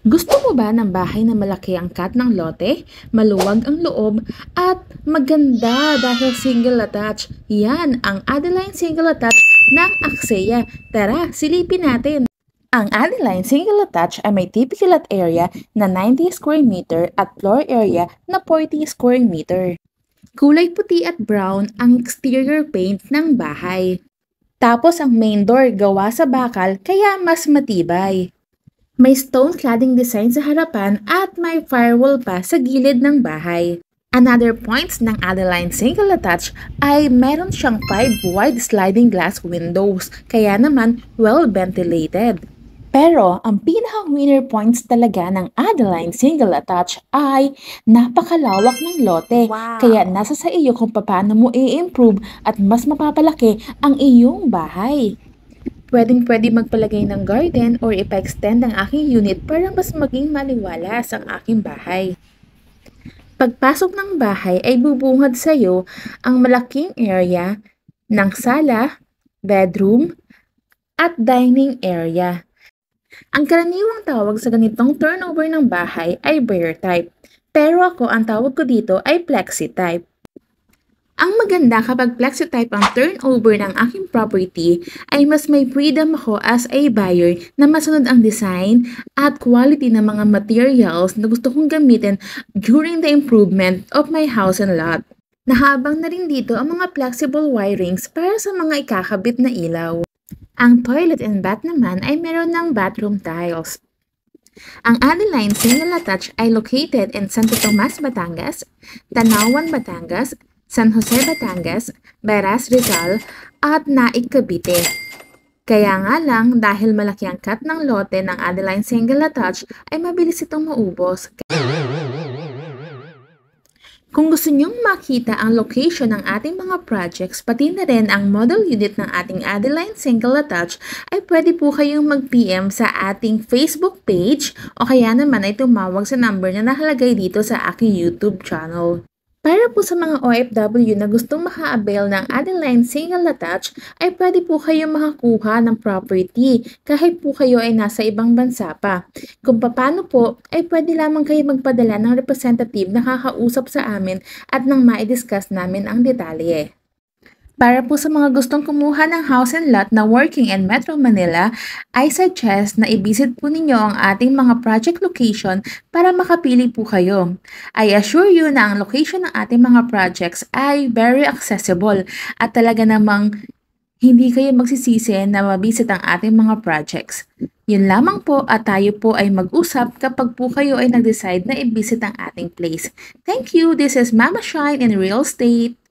Gusto mo ba ng bahay na malaki ang cut ng lote, maluwag ang loob, at maganda dahil single attach? Yan ang Adeline Single Attach ng Axea. Tara, silipin natin! Ang Adeline Single Attach ay may typical lot area na 90 square meter at floor area na 40 square meter. Kulay puti at brown ang exterior paint ng bahay. Tapos ang main door gawa sa bakal kaya mas matibay. May stone cladding design sa harapan at may firewall pa sa gilid ng bahay. Another points ng Adeline Single Attach ay meron siyang 5 wide sliding glass windows, kaya naman well ventilated. Pero ang pinaka-winner points talaga ng Adeline Single Attach ay napakalawak ng lote. Wow. Kaya nasa sa iyo kung paano mo i-improve at mas mapapalaki ang iyong bahay. Pwedeng-pwede magpalagay ng garden or ipa-extend ang aking unit para mas maging maliwalas ang aking bahay. Pagpasok ng bahay ay bubungad sa iyo ang malaking area ng sala, bedroom, at dining area. Ang karaniwang tawag sa ganitong turnover ng bahay ay bare type, pero ako ang tawag ko dito ay flexi type. Ang maganda kapag flexi type ang turnover ng aking property ay mas may freedom ako as a buyer na masunod ang design at quality ng mga materials na gusto kong gamitin during the improvement of my house and lot. Nahabang na rin dito ang mga flexible wirings para sa mga ikakabit na ilaw. Ang toilet and bath naman ay meron ng bathroom tiles. Ang Adeline Single Attach ay located in Santo Tomas, Batangas, Tanawan, Batangas, San Jose, Batangas, Beras, Rizal, at Naik, Cavite. Kaya nga lang, dahil malaki ang cut ng lote ng Adeline Single Attach, ay mabilis itong maubos. Kung gusto nyong makita ang location ng ating mga projects, pati na rin ang model unit ng ating Adeline Single Attach, ay pwede po kayong mag-PM sa ating Facebook page o kaya naman ay tumawag sa number na nakalagay dito sa aking YouTube channel. Para po sa mga OFW na gustong maka-avail ng Adeline Single Attach, ay pwede po kayong makakuha ng property kahit po kayo ay nasa ibang bansa pa. Kung paano po, ay pwede lamang kayo magpadala ng representative na kakausap sa amin at nang ma-discuss namin ang detalye. Para po sa mga gustong kumuha ng house and lot na working in Metro Manila, I suggest na i-visit po ninyo ang ating mga project location para makapili po kayo. I assure you na ang location ng ating mga projects ay very accessible at talaga namang hindi kayo magsisisi na mabisit ang ating mga projects. Yun lamang po at tayo po ay mag-usap kapag po kayo ay nag-decide na i-visit ang ating place. Thank you! This is Mama Shine in Real Estate.